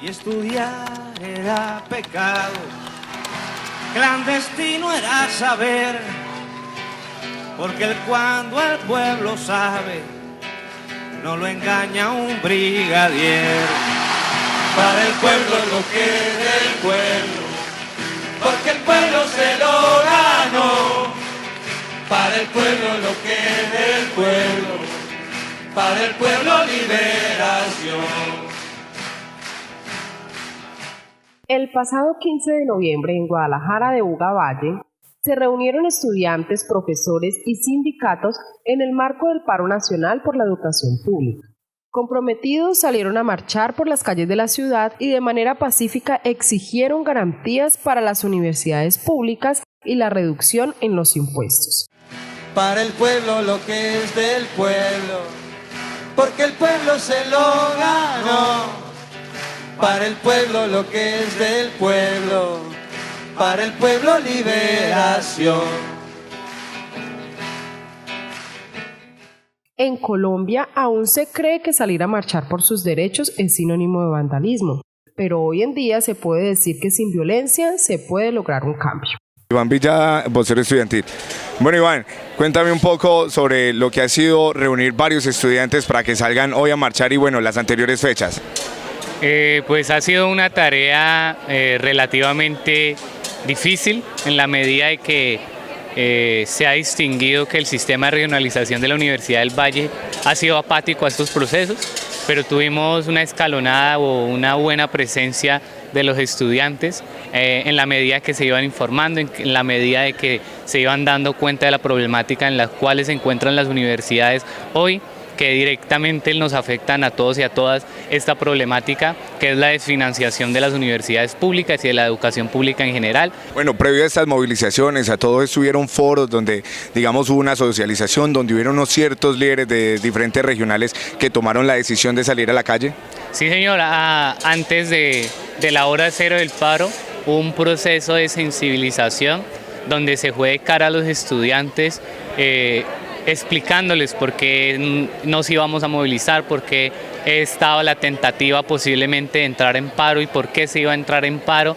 y estudiar era pecado. Clandestino era saber, porque cuando el pueblo sabe, no lo engaña un brigadier. Para el pueblo lo que es del pueblo, porque el pueblo se lo ganó. Para el pueblo lo que es del pueblo, para el pueblo liberación. El pasado 15 de noviembre en Guadalajara de Buga Valle se reunieron estudiantes, profesores y sindicatos en el marco del paro nacional por la educación pública. Comprometidos salieron a marchar por las calles de la ciudad y de manera pacífica exigieron garantías para las universidades públicas y la reducción en los impuestos. Para el pueblo lo que es del pueblo, porque el pueblo se lo ganó. Para el pueblo lo que es del pueblo, para el pueblo liberación. En Colombia aún se cree que salir a marchar por sus derechos es sinónimo de vandalismo, pero hoy en día se puede decir que sin violencia se puede lograr un cambio. Iván Villa, vocero estudiantil. Bueno, Iván, cuéntame un poco sobre lo que ha sido reunir varios estudiantes para que salgan hoy a marchar y bueno, las anteriores fechas. Pues ha sido una tarea relativamente difícil en la medida de que se ha distinguido que el sistema de regionalización de la Universidad del Valle ha sido apático a estos procesos, pero tuvimos una escalonada o una buena presencia de los estudiantes en la medida que se iban informando, en la medida de que se iban dando cuenta de la problemática en la cual se encuentran las universidades hoy, que directamente nos afectan a todos y a todas esta problemática, que es la desfinanciación de las universidades públicas y de la educación pública en general. Bueno, previo a estas movilizaciones, a todo esto hubieron foros donde, digamos, hubo una socialización, donde hubieron unos ciertos líderes de diferentes regionales que tomaron la decisión de salir a la calle. Sí, señora, antes de la hora cero del paro, hubo un proceso de sensibilización donde se fue de cara a los estudiantes, explicándoles por qué nos íbamos a movilizar, por qué estaba la tentativa posiblemente de entrar en paro y por qué se iba a entrar en paro,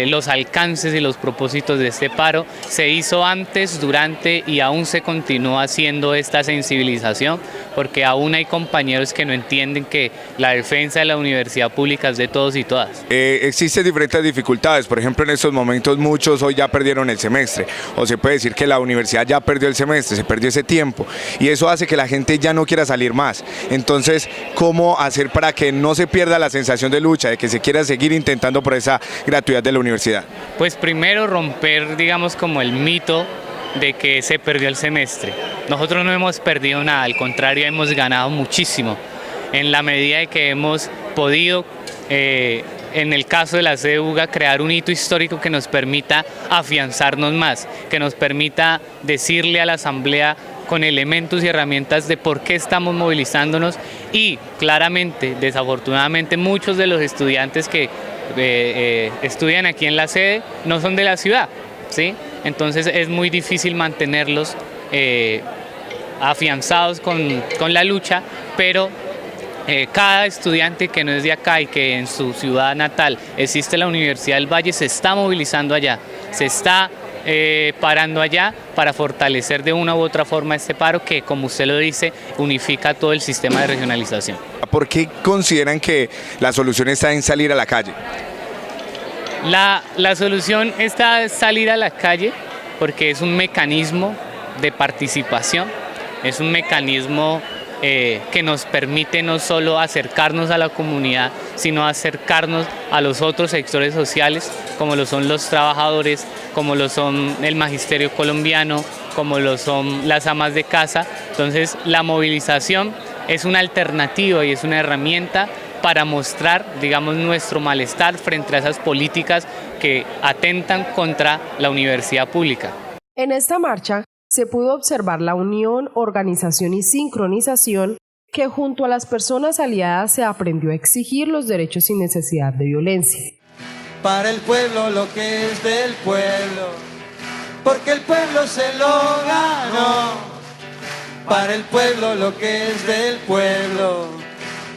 los alcances y los propósitos de este paro. Se hizo antes, durante y aún se continúa haciendo esta sensibilización porque aún hay compañeros que no entienden que la defensa de la universidad pública es de todos y todas. Existen diferentes dificultades, por ejemplo en estos momentos muchos hoy ya perdieron el semestre, o se puede decir que la universidad ya perdió el semestre, se perdió ese tiempo y eso hace que la gente ya no quiera salir más. Entonces, ¿cómo hacer para que no se pierda la sensación de lucha, de que se quiera seguir intentando por esa gratuidad de la universidad? Pues primero romper, digamos, como el mito de que se perdió el semestre. Nosotros no hemos perdido nada, al contrario hemos ganado muchísimo en la medida de que hemos podido, en el caso de la sede de Buga, crear un hito histórico que nos permita afianzarnos más, que nos permita decirle a la asamblea con elementos y herramientas de por qué estamos movilizándonos y claramente, desafortunadamente, muchos de los estudiantes que estudian aquí en la sede no son de la ciudad, ¿sí? Entonces es muy difícil mantenerlos afianzados con la lucha, pero cada estudiante que no es de acá y que en su ciudad natal existe la Universidad del Valle se está movilizando allá, se está parando allá para fortalecer de una u otra forma este paro que, como usted lo dice, unifica todo el sistema de regionalización. ¿Por qué consideran que la solución está en salir a la calle? La solución está en salir a la calle porque es un mecanismo de participación, es un mecanismo que nos permite no solo acercarnos a la comunidad, sino acercarnos a los otros sectores sociales, como lo son los trabajadores, como lo son el magisterio colombiano, como lo son las amas de casa. Entonces, la movilización es una alternativa y es una herramienta para mostrar, digamos, nuestro malestar frente a esas políticas que atentan contra la universidad pública. En esta marcha se pudo observar la unión, organización y sincronización que junto a las personas aliadas se aprendió a exigir los derechos sin necesidad de violencia. Para el pueblo lo que es del pueblo, porque el pueblo se lo ganó. Para el pueblo lo que es del pueblo,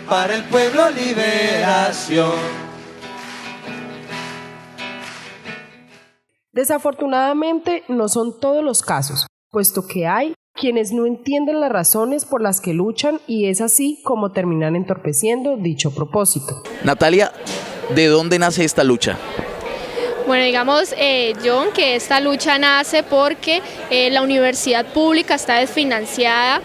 para el pueblo liberación. Desafortunadamente no son todos los casos, puesto que hay quienes no entienden las razones por las que luchan y es así como terminan entorpeciendo dicho propósito. Natalia, ¿de dónde nace esta lucha? Bueno, digamos, John, que esta lucha nace porque la universidad pública está desfinanciada,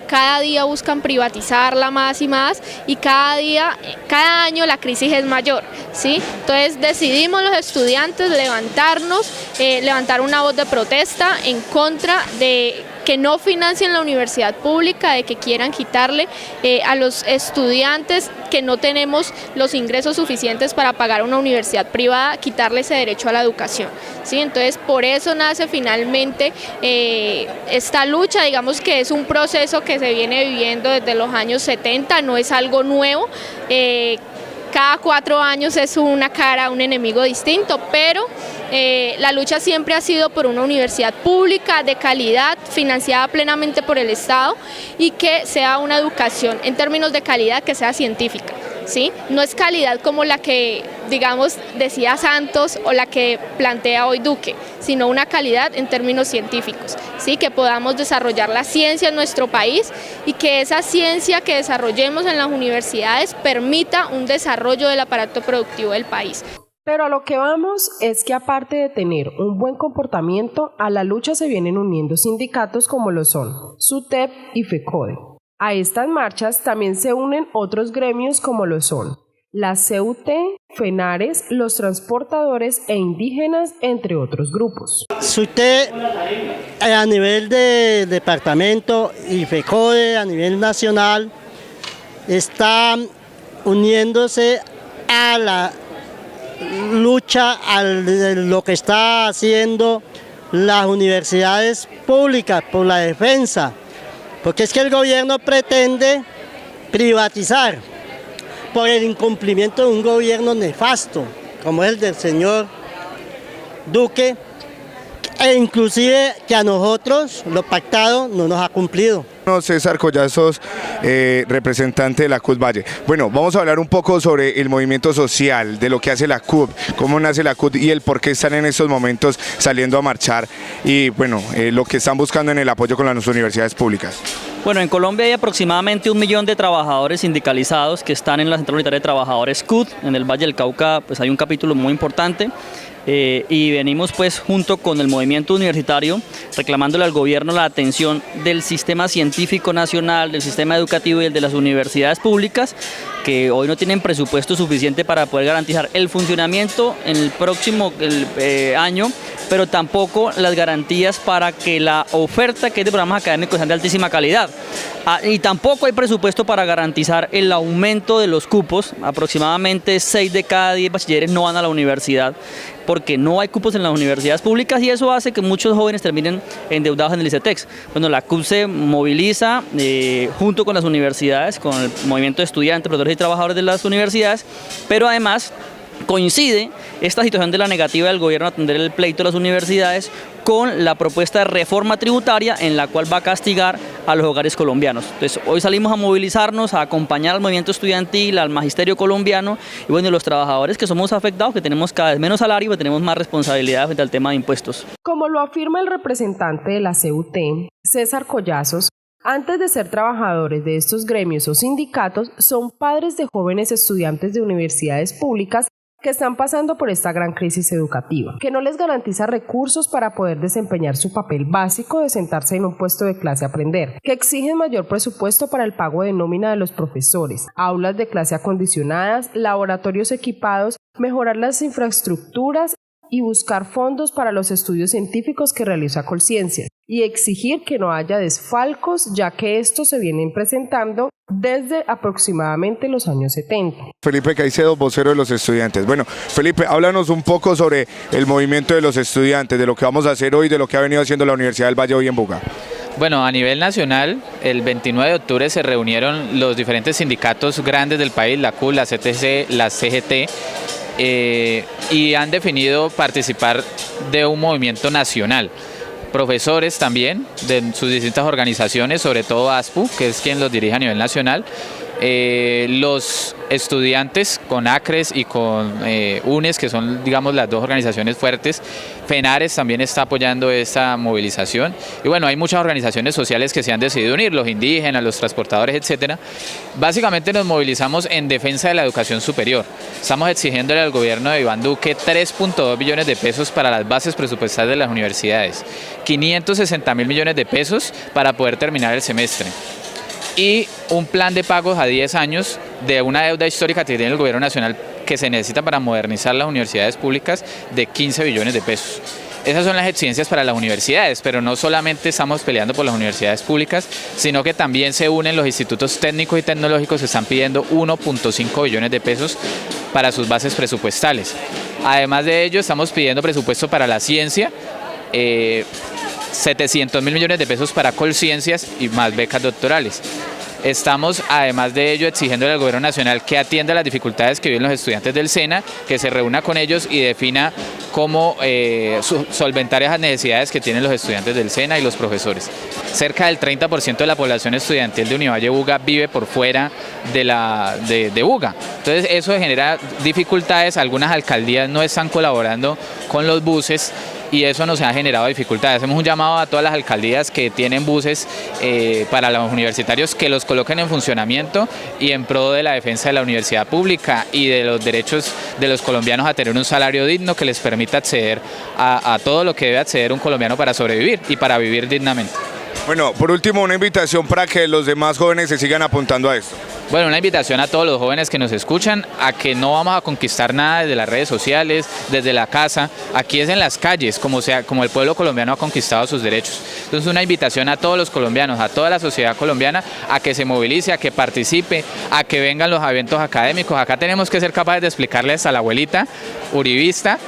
cada día buscan privatizarla más y más y cada año la crisis es mayor, ¿sí? Entonces decidimos los estudiantes levantarnos, levantar una voz de protesta en contra de que no financien la universidad pública, de que quieran quitarle a los estudiantes que no tenemos los ingresos suficientes para pagar una universidad privada, quitarle ese derecho a la educación, ¿sí? Entonces por eso nace finalmente esta lucha, digamos que es un proceso que se viene viviendo desde los años 70, no es algo nuevo. Cada 4 años es una cara, un enemigo distinto, pero la lucha siempre ha sido por una universidad pública de calidad, financiada plenamente por el Estado y que sea una educación en términos de calidad que sea científica, ¿sí? No es calidad como la que, digamos, decía Santos o la que plantea hoy Duque, sino una calidad en términos científicos, ¿sí? Que podamos desarrollar la ciencia en nuestro país y que esa ciencia que desarrollemos en las universidades permita un desarrollo del aparato productivo del país. Pero a lo que vamos es que aparte de tener un buen comportamiento, a la lucha se vienen uniendo sindicatos como lo son SUTEP y FECODE. A estas marchas también se unen otros gremios como lo son la CUT, FENARES, los transportadores e indígenas, entre otros grupos. SUTEP a nivel de departamento y FECODE a nivel nacional está uniéndose a la lucha a lo que está haciendo las universidades públicas por la defensa, porque es que el gobierno pretende privatizar por el incumplimiento de un gobierno nefasto, como es el del señor Duque, e inclusive que a nosotros lo pactado no nos ha cumplido. César Collazos, representante de la CUT Valle. Bueno, vamos a hablar un poco sobre el movimiento social, de lo que hace la CUT, cómo nace la CUT y el por qué están en estos momentos saliendo a marchar y bueno, lo que están buscando en el apoyo con las universidades públicas. Bueno, en Colombia hay aproximadamente 1 millón de trabajadores sindicalizados que están en la Central Unitaria de Trabajadores CUT. En el Valle del Cauca pues hay un capítulo muy importante. Y venimos pues junto con el movimiento universitario reclamándole al gobierno la atención del sistema científico nacional, del sistema educativo y el de las universidades públicas, que hoy no tienen presupuesto suficiente para poder garantizar el funcionamiento en el próximo año, pero tampoco las garantías para que la oferta que es de programas académicos sean de altísima calidad. Y tampoco hay presupuesto para garantizar el aumento de los cupos. Aproximadamente 6 de cada 10 bachilleres no van a la universidad porque no hay cupos en las universidades públicas y eso hace que muchos jóvenes terminen endeudados en el ICETEX. Bueno, la CUT se moviliza junto con las universidades, con el movimiento de estudiantes, profesores y trabajadores de las universidades, pero además coincide esta situación de la negativa del gobierno a atender el pleito de las universidades con la propuesta de reforma tributaria en la cual va a castigar a los hogares colombianos. Entonces hoy salimos a movilizarnos, a acompañar al movimiento estudiantil, al magisterio colombiano y bueno, los trabajadores que somos afectados, que tenemos cada vez menos salario y tenemos más responsabilidad frente al tema de impuestos. Como lo afirma el representante de la CUT, César Collazos, antes de ser trabajadores de estos gremios o sindicatos, son padres de jóvenes estudiantes de universidades públicas que están pasando por esta gran crisis educativa, que no les garantiza recursos para poder desempeñar su papel básico de sentarse en un puesto de clase a aprender, que exigen mayor presupuesto para el pago de nómina de los profesores, aulas de clase acondicionadas, laboratorios equipados, mejorar las infraestructuras y buscar fondos para los estudios científicos que realiza Colciencias y exigir que no haya desfalcos, ya que estos se vienen presentando desde aproximadamente los años 70. Felipe Caicedo, vocero de los estudiantes. Bueno, Felipe, háblanos un poco sobre el movimiento de los estudiantes, de lo que vamos a hacer hoy, de lo que ha venido haciendo la Universidad del Valle hoy en Buga. Bueno, a nivel nacional, el 29 de octubre se reunieron los diferentes sindicatos grandes del país, la CUT, la CTC, la CGT, y han definido participar de un movimiento nacional. Profesores también de sus distintas organizaciones, sobre todo ASPU, que es quien los dirige a nivel nacional, Los estudiantes con ACRES y con UNES, que son, digamos, las dos organizaciones fuertes. FENARES también está apoyando esta movilización. Y bueno, hay muchas organizaciones sociales que se han decidido unir, los indígenas, los transportadores, etcétera. Básicamente nos movilizamos en defensa de la educación superior. Estamos exigiéndole al gobierno de Iván Duque 3.2 billones de pesos para las bases presupuestales de las universidades, 560.000 millones de pesos para poder terminar el semestre, y un plan de pagos a 10 años de una deuda histórica que tiene el gobierno nacional que se necesita para modernizar las universidades públicas de 15 billones de pesos. Esas son las exigencias para las universidades, pero no solamente estamos peleando por las universidades públicas, sino que también se unen los institutos técnicos y tecnológicos que están pidiendo 1.5 billones de pesos para sus bases presupuestales. Además de ello, estamos pidiendo presupuesto para la ciencia, 700.000 millones de pesos para Colciencias y más becas doctorales. Estamos, además de ello, exigiéndole al gobierno nacional que atienda las dificultades que viven los estudiantes del SENA, que se reúna con ellos y defina cómo solventar esas necesidades que tienen los estudiantes del SENA y los profesores. Cerca del 30% de la población estudiantil de Univalle Buga vive por fuera de Buga. Entonces eso genera dificultades, algunas alcaldías no están colaborando con los buses, y eso nos ha generado dificultades. Hacemos un llamado a todas las alcaldías que tienen buses para los universitarios que los coloquen en funcionamiento y en pro de la defensa de la universidad pública y de los derechos de los colombianos a tener un salario digno que les permita acceder a todo lo que debe acceder un colombiano para sobrevivir y para vivir dignamente. Bueno, por último, una invitación para que los demás jóvenes se sigan apuntando a esto. Bueno, una invitación a todos los jóvenes que nos escuchan a que no vamos a conquistar nada desde las redes sociales, desde la casa. Aquí es en las calles, como el pueblo colombiano ha conquistado sus derechos. Entonces, una invitación a todos los colombianos, a toda la sociedad colombiana, a que se movilice, a que participe, a que vengan los eventos académicos. Acá tenemos que ser capaces de explicarles a la abuelita uribista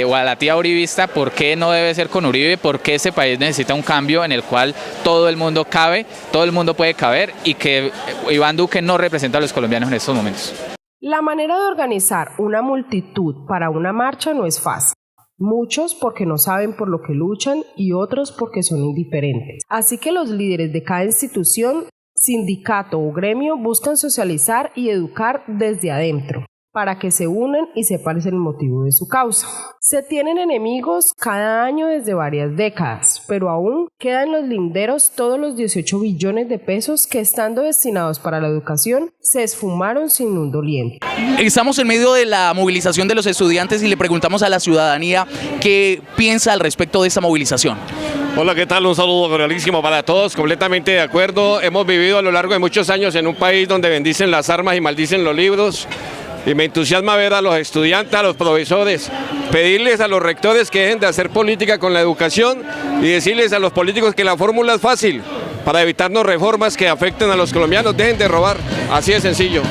o a la tía uribista por qué no debe ser con Uribe, por qué este país necesita un cambio en el cual todo el mundo cabe, todo el mundo puede caber, y que Iván Duque no representa a los colombianos en estos momentos. La manera de organizar una multitud para una marcha no es fácil. Muchos porque no saben por lo que luchan y otros porque son indiferentes. Así que los líderes de cada institución, sindicato o gremio buscan socializar y educar desde adentro, para que se unan y sepan el motivo de su causa. Se tienen enemigos cada año desde varias décadas, pero aún quedan en los linderos todos los 18 billones de pesos que, estando destinados para la educación, se esfumaron sin un doliente. Estamos en medio de la movilización de los estudiantes y le preguntamos a la ciudadanía qué piensa al respecto de esta movilización. Hola, ¿qué tal? Un saludo cordialísimo para todos, completamente de acuerdo. Hemos vivido a lo largo de muchos años en un país donde bendicen las armas y maldicen los libros. Y me entusiasma ver a los estudiantes, a los profesores, pedirles a los rectores que dejen de hacer política con la educación y decirles a los políticos que la fórmula es fácil para evitarnos reformas que afecten a los colombianos, dejen de robar, así de sencillo.